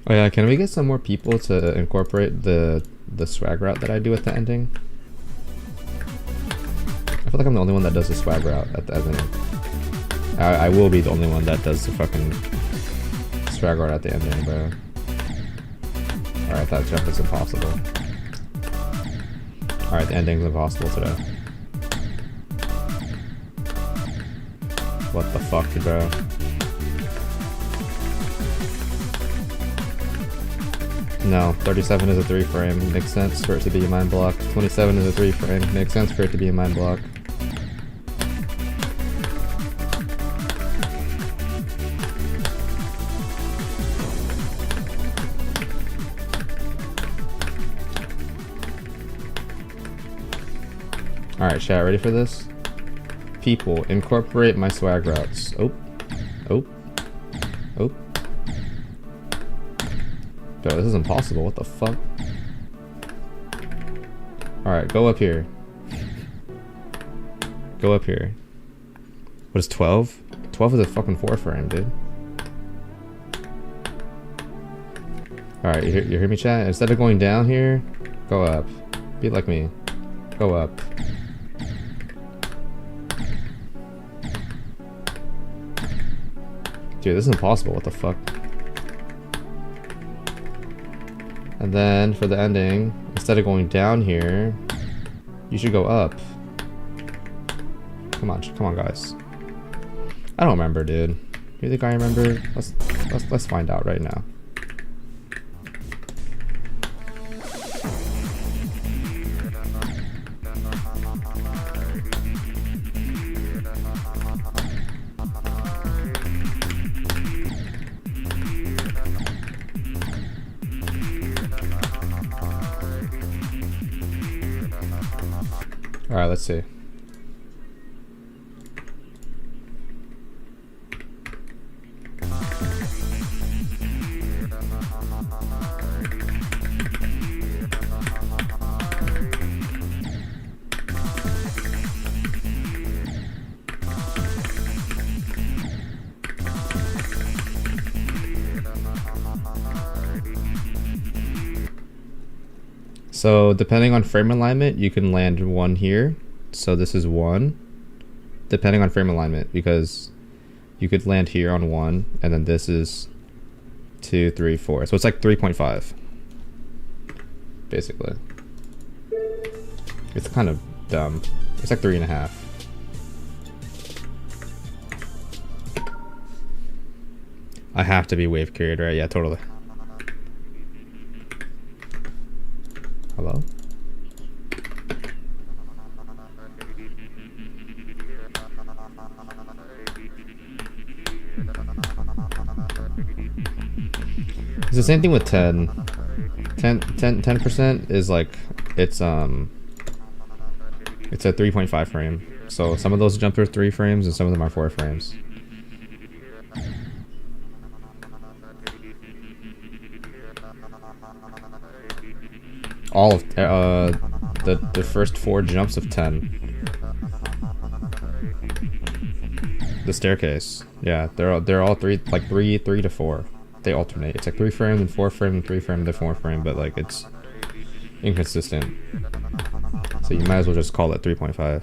Oh yeah, can we get some more people to incorporate the swag route that I do at the ending? I feel like I'm the only one that does the swag route at the ending. I will be the only one that does the fucking swag route at the ending, bro. Alright, that jump is impossible. Alright, the ending's impossible today. What the fuck, bro? No, 37 is a 3 frame. Makes sense for it to be a mine block. 27 is a 3 frame. Makes sense for it to be a mine block. Alright, chat, ready for this? People, incorporate my swag routes. Oh. Oh. Oh. Bro, this is impossible. What the fuck? Alright, go up here. Go up here. What is 12? 12 is a fucking 4 frame, dude. Alright, you hear me, chat? Instead of going down here, go up. Be like me. Go up. Dude, this is impossible. What the fuck? And then for the ending, instead of going down here, you should go up. Come on, guys. I don't remember, dude. You think I remember? Let's find out right now. Alright, let's see. So depending on frame alignment, you can land 1 here. So this is 1, depending on frame alignment, because you could land here on 1, and then this is 2, 3, 4. So it's like 3.5, basically. It's kind of dumb. It's like 3.5. I have to be wave carried, right? Yeah, totally. Hello? It's the same thing with 10. 10% is like, it's a 3.5 frame. So some of those jumps are 3 frames and some of them are 4 frames. All of the first 4 jumps of 10. The staircase, yeah, they're all 3 to 4. They alternate. It's like 3 frame and 4 frame and 3 frame to 4 frame, but like it's inconsistent. So you might as well just call it 3.5.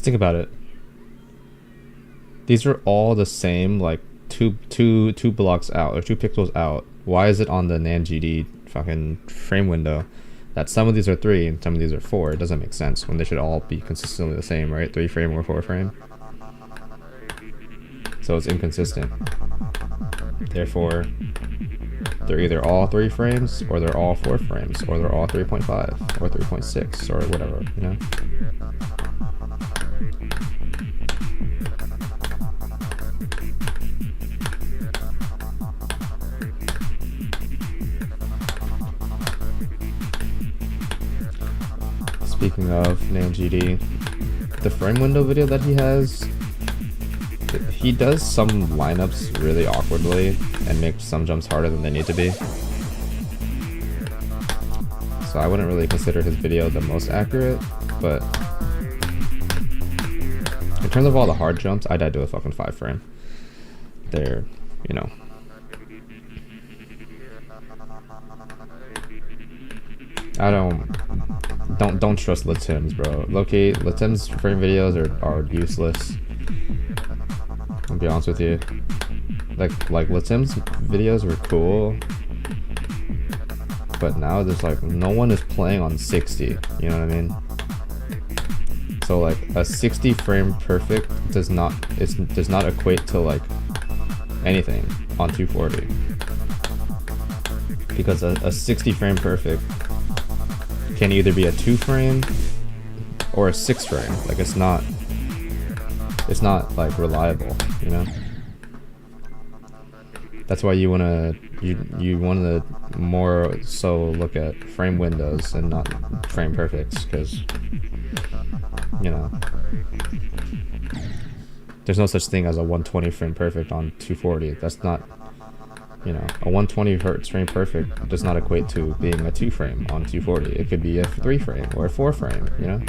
Think about it. These are all the same, like two blocks out or 2 pixels out. Why is it on the NAND fucking frame window that some of these are 3 and some of these are 4? It doesn't make sense when they should all be consistently the same, right? 3 frame or 4 frame. So it's inconsistent. Therefore, they're either all 3 frames, or they're all 4 frames, or they're all 3.5, or 3.6, or whatever, you know? Speaking of NameGD, the frame window video that he has, he does some lineups really awkwardly and makes some jumps harder than they need to be. So I wouldn't really consider his video the most accurate, but in terms of all the hard jumps, I'd do a fucking 5 frame. They're, you know. I don't trust Latim's, bro. Low-key, Latim's frame videos are useless. I'll be honest with you. Like Latim's videos were cool, but now there's like no one is playing on 60. You know what I mean? So like a 60 frame perfect does not equate to like anything on 240, because a 60 frame perfect can either be a 2 frame or a 6 frame. Like it's not like reliable, you know? That's why you wanna more so look at frame windows and not frame perfects, because you know there's no such thing as a 120 frame perfect on 240. That's not, you know, a 120 hertz frame perfect does not equate to being a 2 frame on 240. It could be a 3 frame or a 4 frame, you know?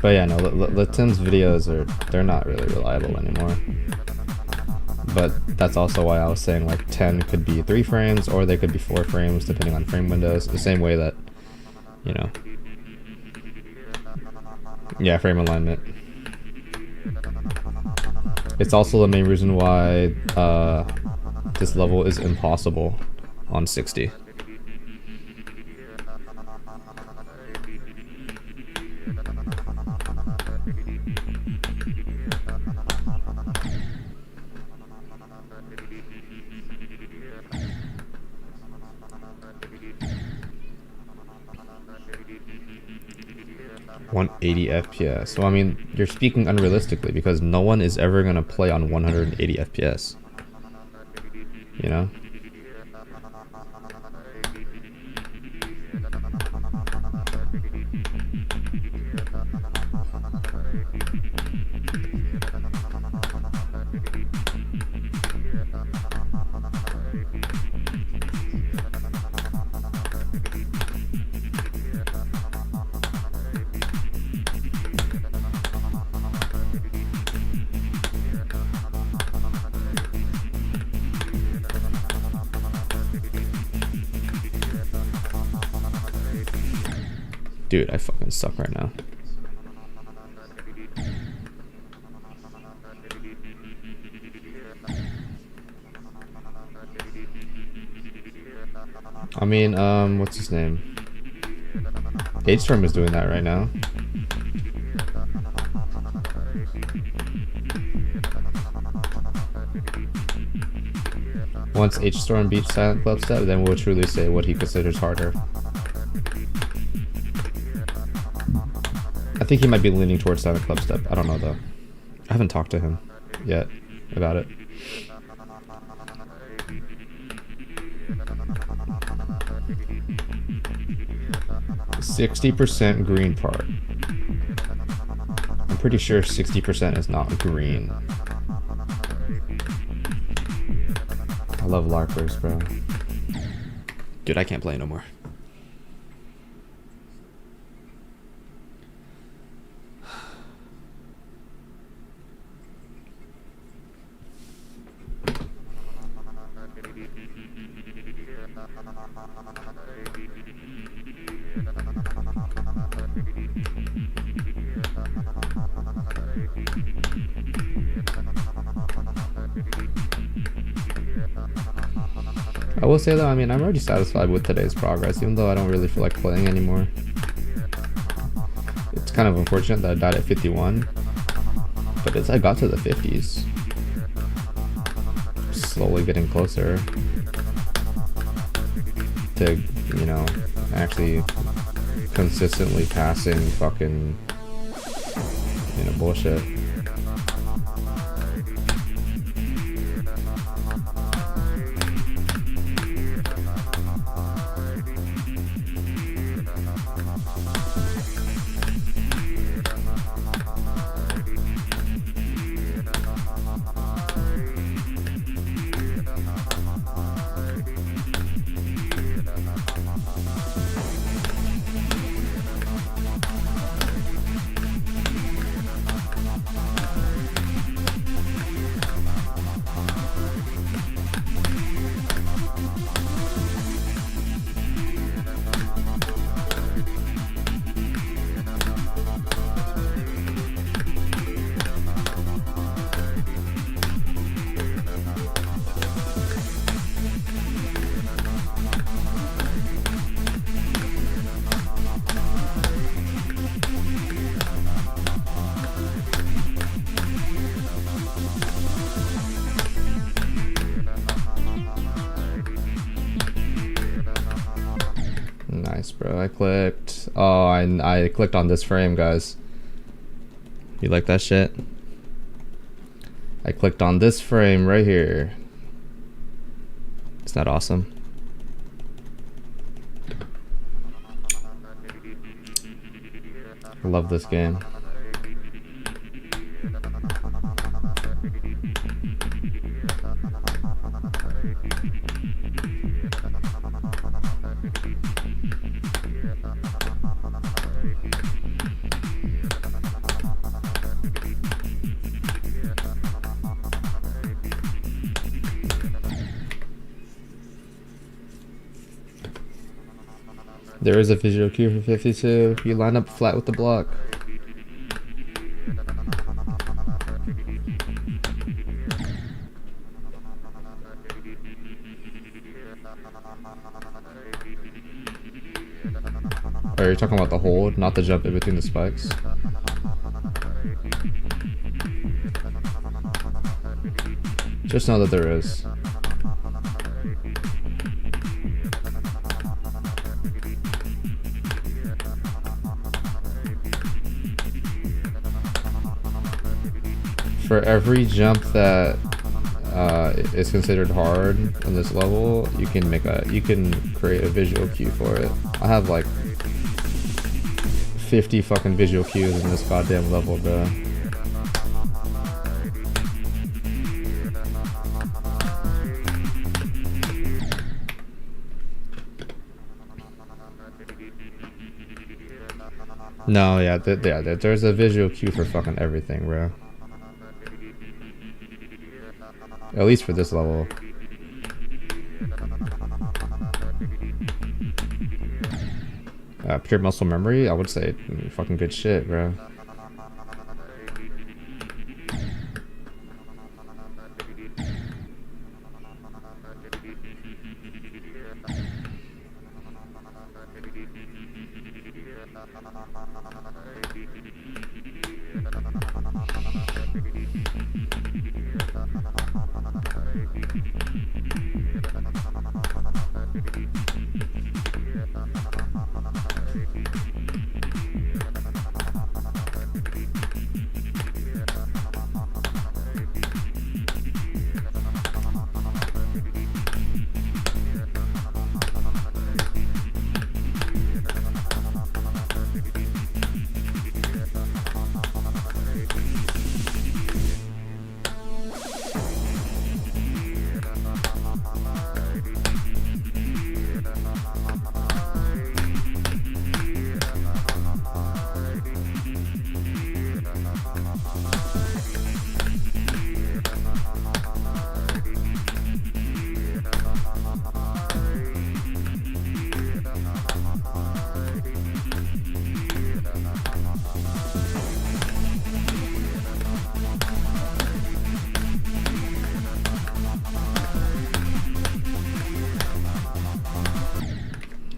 But yeah, no, Latim's videos they're not really reliable anymore. But that's also why I was saying like 10 could be 3 frames, or they could be 4 frames depending on frame windows. The same way that, you know, yeah, frame alignment. It's also the main reason why this level is impossible on 60. .180 FPS. So I mean, you're speaking unrealistically, because no one is ever gonna play on 180 FPS. You know? Dude, I fucking suck right now. I mean, what's his name? H-Storm is doing that right now. Once H-Storm beats Silent Clubstep, then we'll truly say what he considers harder. I think he might be leaning towards Silent Clubstep. I don't know though. I haven't talked to him yet about it. %60 green part. I'm pretty sure 60% is not green. I love larpers, bro. Dude, I can't play no more. I will say though, I mean, I'm already satisfied with today's progress, even though I don't really feel like playing anymore. It's kind of unfortunate that I died at 51, But I got to the 50s. Slowly getting closer to, you know, actually consistently passing fucking, you know, bullshit. Nice, bro. I clicked. Oh, I clicked on this frame, guys. You like that shit? I clicked on this frame right here. Isn't that awesome? I love this game. There is a visual cue for 52. You line up flat with the block. Are you talking about the hold, not the jump in between the spikes? Just know that there is. For every jump that is considered hard in this level, you can create a visual cue for it. I have like 50 fucking visual cues in this goddamn level, bro. No, yeah, there's a visual cue for fucking everything, bro. At least for this level. Pure muscle memory, I would say fucking good shit, bro.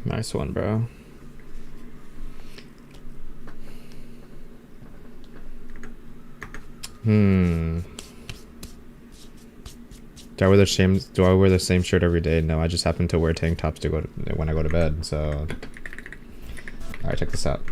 Nice one, bro. Hmm. Do I wear the same shirt every day? No, I just happen to wear tank tops to when I go to bed. So, all right, check this out.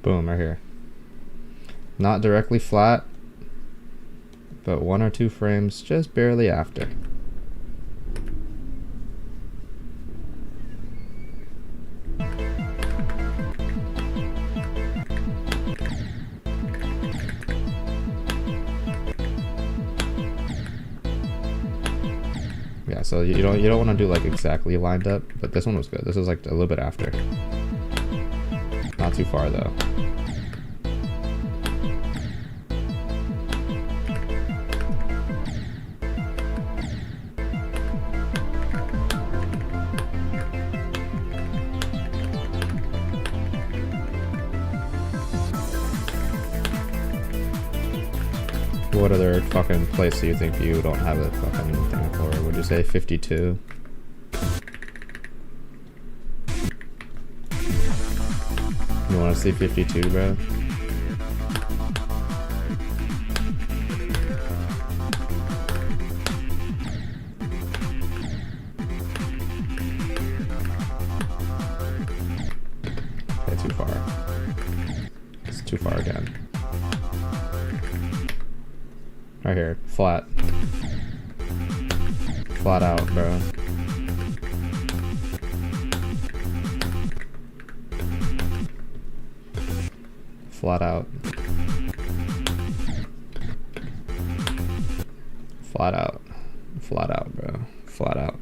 Boom, right here. Not directly flat, but 1 or 2 frames just barely after. Yeah, so you don't want to do like exactly lined up, but this one was good. This was like a little bit after. Not too far though. What other fucking place do you think you don't have a fucking thing for? Would you say 52? You wanna see 52, bro? Okay, too far. It's too far again. Right here, flat. Flat out, bro. Flat out. Flat out. Flat out, bro. Flat out.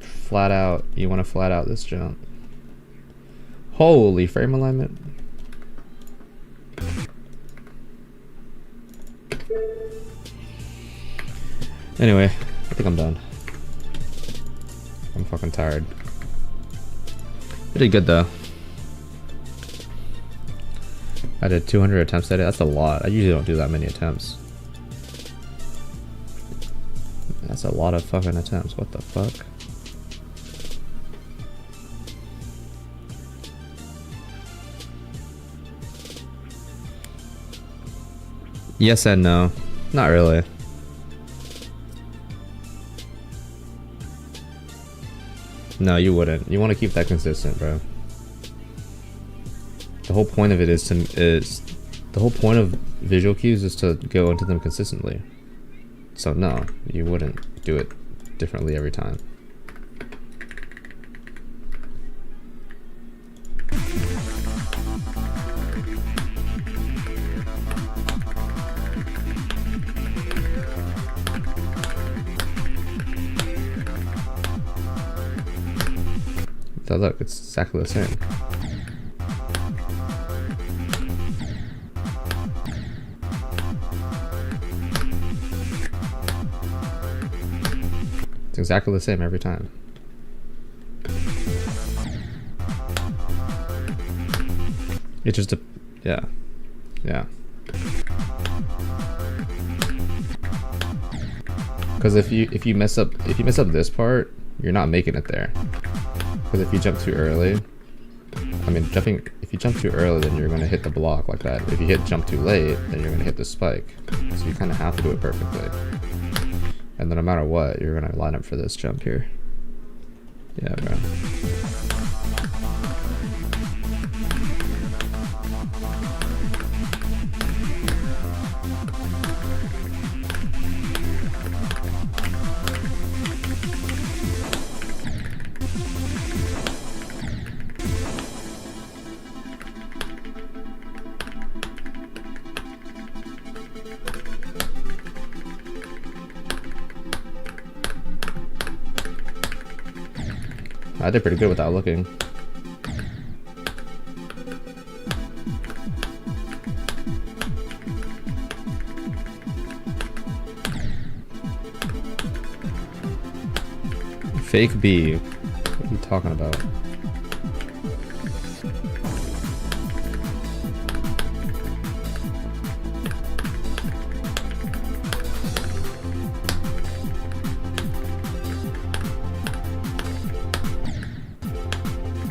Flat out. You want to flat out this jump. Holy frame alignment. Anyway, I think I'm done. I'm fucking tired. I did good though. I did 200 attempts at it. That's a lot. I usually don't do that many attempts. That's a lot of fucking attempts. What the fuck? Yes and no. Not really. No, you wouldn't. You want to keep that consistent, bro. The whole point of it is the whole point of visual cues is to go into them consistently. So no, you wouldn't do it differently every time. So look, it's exactly the same. It's exactly the same every time. It's just a, yeah, yeah. Because if you mess up this part, you're not making it there. Because if you jump too early, if you jump too early, then you're going to hit the block like that. If you jump too late, then you're going to hit the spike. So you kind of have to do it perfectly. And then no matter what, you're going to line up for this jump here. Yeah, bro. I did pretty good without looking. Fake B. What are you talking about?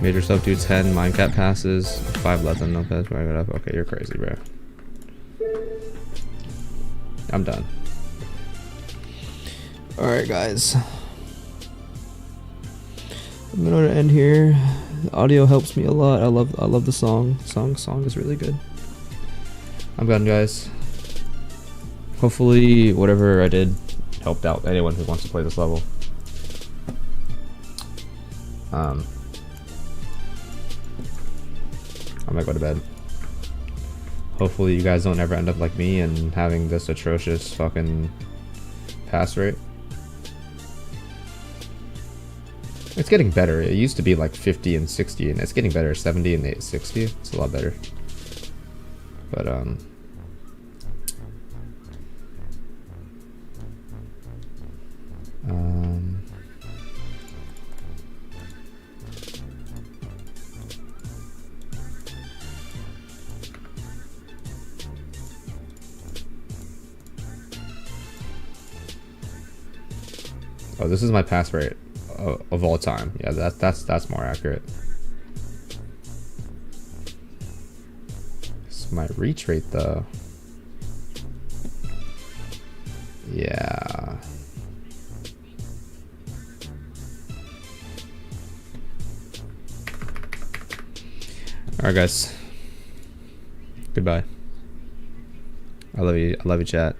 Major stuff do 10, Mindcat passes, 5 left on no pass, right it up. Okay, you're crazy, bro. I'm done. Alright guys. I'm gonna end here. The audio helps me a lot. I love the song. Song is really good. I'm done guys. Hopefully whatever I did helped out anyone who wants to play this level. I'm gonna go to bed. Hopefully you guys don't ever end up like me and having this atrocious fucking pass rate. It's getting better. It used to be like 50 and 60 and it's getting better. 70 and 60. It's a lot better. But oh, this is my pass rate of all time. Yeah, that's more accurate. It's my reach rate though. Yeah. Alright guys. Goodbye. I love you chat.